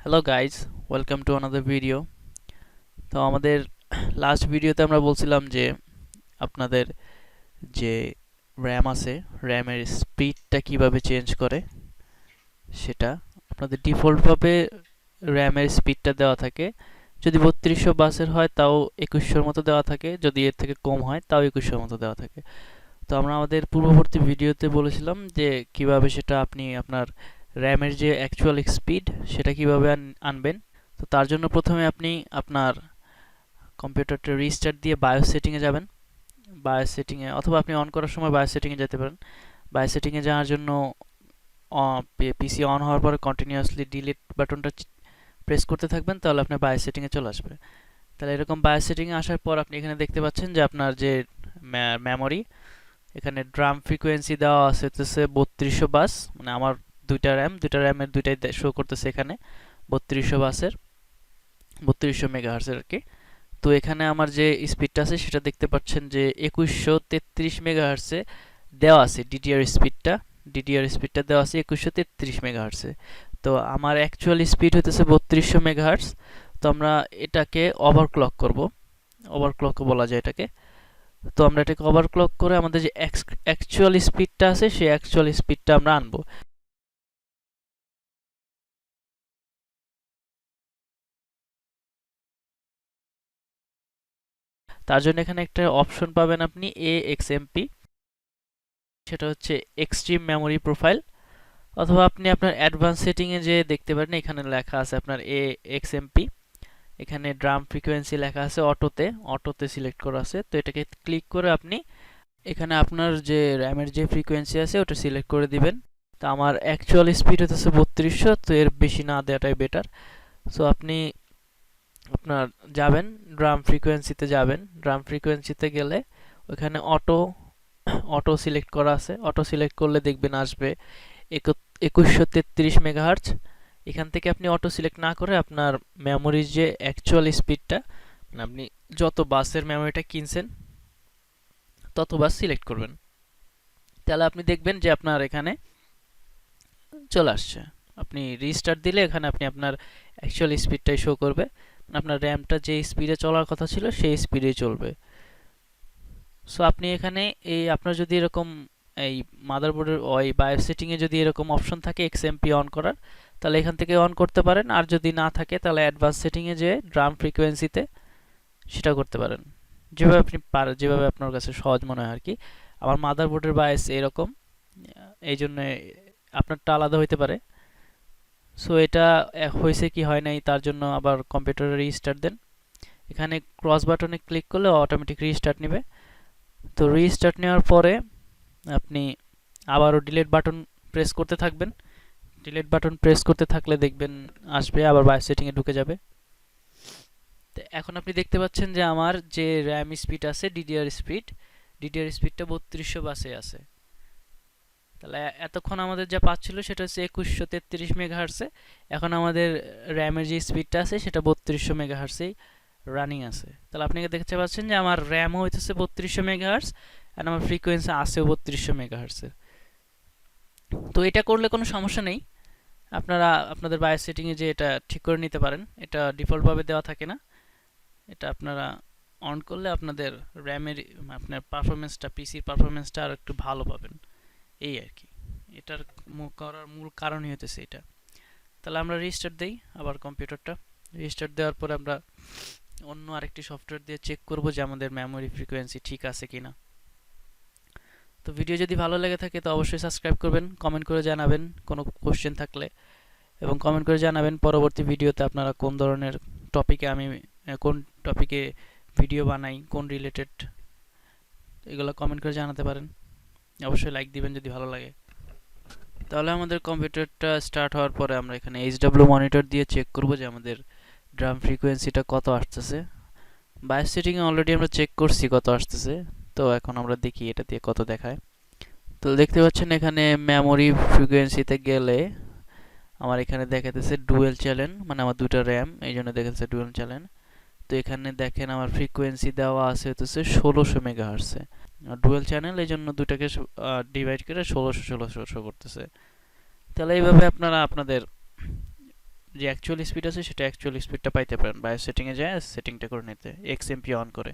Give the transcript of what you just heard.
Hello guys, welcome to another video. তো আমাদের last ভিডিওতে আমরা বলছিলাম যে আপনাদের যে র্যাম আছে, র্যামের স্পিডটা কিভাবে চেঞ্জ করে সেটা। আপনাদের ডিফল্টভাবে র্যামের স্পিডটা দেওয়া থাকে, যদি 3200 বাসের হয় তাও 2100-র মতো দেওয়া থাকে, যদি এর থেকে কম হয় তাও 2100-র মতো দেওয়া থাকে। তো আমরা আমাদের পূর্ববর্তী ভিডিওতে বলেছিলাম যে কিভাবে সেটা আপনি আপনার র্যামের যে অ্যাকচুয়াল স্পিড সেটা কিভাবে আনবেন। তো তার জন্য প্রথমে আপনি আপনার কম্পিউটারটা রিস্টার্ট দিয়ে বায়োস সেটিংয়ে যাবেন। বায়োস সেটিংয়ে অথবা আপনি অন করার সময় বায়োস সেটিংয়ে যেতে পারেন। বায়োস সেটিংয়ে যাওয়ার জন্য পিসি অন হওয়ার পরে কন্টিনিউয়াসলি ডিলিট বাটনটা প্রেস করতে থাকবেন, তাহলে আপনার বায়োস সেটিংয়ে চলে আসবে। তাহলে এরকম বায়োস সেটিংয়ে আসার পর আপনি এখানে দেখতে পাচ্ছেন যে আপনার যে মেমোরি, এখানে ড্রাম ফ্রিকোয়েন্সি দেওয়া আছে হচ্ছে 3200 বাস, মানে আমার দুইটা র্যামের দুইটাই শো করতেছে এখানে 3200 বাসের, 3200 মেগাহার্টজের আর কি। তো এখানে আমার যে স্পিডটা আছে সেটা দেখতে পাচ্ছেন যে 2133 মেগাহার্টজে দেওয়া আছে। ডিডিআর স্পিডটা দেওয়া আছে 2133 মেগাহার্টজে। তো আমার অ্যাকচুয়াল স্পিড হইতেছে 3200 মেগাহার্টজ। তো আমরা এটাকে ওভারক্লক করব, ওভারক্লক বলা যায় এটাকে। তো আমরা এটাকে ওভারক্লক করে আমাদের যে অ্যাকচুয়াল স্পিডটা আছে সেই অ্যাকচুয়াল স্পিডটা আমরা আনবো। তার জন্য এখানে একটা অপশন পাবেন আপনি, XMP, সেটা হচ্ছে এক্সট্রিম মেমোরি প্রোফাইল। অথবা আপনি আপনার অ্যাডভান্স সেটিংয়ে যে দেখতে পারেন এখানে লেখা আছে আপনার XMP, এখানে ড্রাম ফ্রিকোয়েন্সি লেখা আছে অটোতে সিলেক্ট করা আছে। তো এটাকে ক্লিক করে আপনি এখানে আপনার যে র্যামের যে ফ্রিকোয়েন্সি আছে ওটা সিলেক্ট করে দিবেন। তো আমার অ্যাকচুয়াল স্পিড হচ্ছে 3200, তো এর বেশি না দেওয়াটাই বেটার। সো আপনি আপনার যাবেন ড্রাম ফ্রিকোয়েন্সিতে, ড্রাম ফ্রিকোয়েন্সিতে গেলে ওখানে অটো সিলেক্ট করা আছে। অটো সিলেক্ট করলে দেখবেন আসবে 2133 মেগাহার্টজ। এখান থেকে আপনি অটো সিলেক্ট না করে আপনার মেমোরির যে অ্যাকচুয়াল স্পিডটা, মানে আপনি যত বাসের মেমোরিটা কিনছেন তত বাস সিলেক্ট করবেন। তাহলে আপনি দেখবেন যে আপনার এখানে চলে আসছে। আপনি রিস্টার্ট দিলে এখানে আপনি আপনার অ্যাকচুয়াল স্পিডটাই শো করবে, আপনার র্যামটা যে স্পিডে চলার কথা ছিল সেই স্পিডেই চলবে। সো আপনি এখানে আপনার যদি এরকম এই মাদারবোর্ডের ওই বায়োস সেটিংয়ে যদি এরকম অপশন থাকে XMP অন করার, তাহলে এখান থেকে অন করতে পারেন। আর যদি না থাকে তাহলে অ্যাডভান্স সেটিংয়ে যে ড্রাম ফ্রিকোয়েন্সিতে সেটা করতে পারেন, যেভাবে আপনার কাছে সহজ মনে হয় আর কি। আমার মাদারবোর্ডের বায়োস এরকম, এই জন্য আপনারটা আলাদা হইতে পারে। সো এটা হয়েছে কি হয় নাই তার জন্য আবার কম্পিউটারে রিস্টার্ট দেন। এখানে ক্রস বাটনে ক্লিক করলে অটোমেটিক রিস্টার্ট নেবে। তো রিস্টার্ট নেওয়ার পরে আপনি আবারও ডিলিট বাটন প্রেস করতে থাকবেন। ডিলিট বাটন প্রেস করতে থাকলে দেখবেন আসবে, আবার বায়োস সেটিংয়ে ঢুকে যাবে। তো এখন আপনি দেখতে পাচ্ছেন যে আমার যে র্যাম স্পিড আছে, ডিডিআর স্পিডটা 3200 বাসে আছে। তাহলে এতক্ষণ আমাদের যা পাচ্ছিল সেটা হচ্ছে 2133 মেগাহার্টসে। এখন আমাদের র্যামের যে স্পিডটা আছে সেটা 3200 মেগাহার্টসেই রানিং আছে। তাহলে আপনি দেখতে পাচ্ছেন যে আমার র্যামও হইতেছে 3200 মেগাহার্টস আর আমার ফ্রিকোয়েন্সি আছেও 3200 মেগাহার্টসের। তো এটা করলে কোনো সমস্যা নেই, আপনারা আপনাদের বায়োস সেটিংয়ে যে এটা ঠিক করে নিতে পারেন। এটা ডিফল্টভাবে দেওয়া থাকে না, এটা আপনারা অন করলে আপনাদের র্যামের আপনার পারফরমেন্সটা, পিসির পারফরমেন্সটা আর একটু ভালো পাবেন, এই আর কি। এটার করার মূল কারণই হতেছে এটা। তাহলে আমরা রিস্টার্ট দেই আবার কম্পিউটারটা। রিস্টার্ট দেওয়ার পরে আমরা অন্য আরেকটি সফটওয়্যার দিয়ে চেক করব যে আমাদের মেমোরি ফ্রিকোয়েন্সি ঠিক আছে কিনা। তো ভিডিও যদি ভালো লেগে থাকে তো অবশ্যই সাবস্ক্রাইব করবেন, কমেন্ট করে জানাবেন কোনো কোশ্চেন থাকলে, এবং কমেন্ট করে জানাবেন পরবর্তী ভিডিওতে আপনারা কোন ধরনের টপিকে কোন টপিকে ভিডিও বানাই, কোন রিলেটেড, এগুলো কমেন্ট করে জানাতে পারেন। অবশ্যই লাইক দিবেন যদি ভালো লাগে। তাহলে আমাদের কম্পিউটারটা স্টার্ট হওয়ার পরে আমরা এখানে এইচডব্লিউ মনিটর দিয়ে চেক করব যে আমাদের ড্রাম ফ্রিকোয়েন্সিটা কত আসতেছে। বায়োস সেটিংয়ে অলরেডি আমরা চেক করছি কত আসতেছে, তো এখন আমরা দেখি এটা দিয়ে কত দেখায়। তো দেখতে পাচ্ছেন এখানে মেমোরি ফ্রিকোয়েন্সিতে গেলে আমার এখানে দেখাতেছে ডুয়েল চ্যানেল, মানে আমার দুটো র্যাম, এই জন্য দেখাচ্ছে ডুয়েল চ্যানেল। তো এখানে দেখেন আমার ফ্রিকোয়েন্সি দেওয়া আছে হচ্ছে 1600 মেগাহার্টসে। ডুয়েল চ্যানেল এই জন্য দুটাকে ডিভাইড করে 1600 করতেছে। তাহলে এইভাবে আপনারা আপনাদের যে অ্যাকচুয়াল স্পিড আছে সেটা অ্যাকচুয়াল স্পিডটা পাইতে পারেন বায়োস সেটিংয়ে যায় সেটিংটা করে নিতে এক্সএমপি অন করে।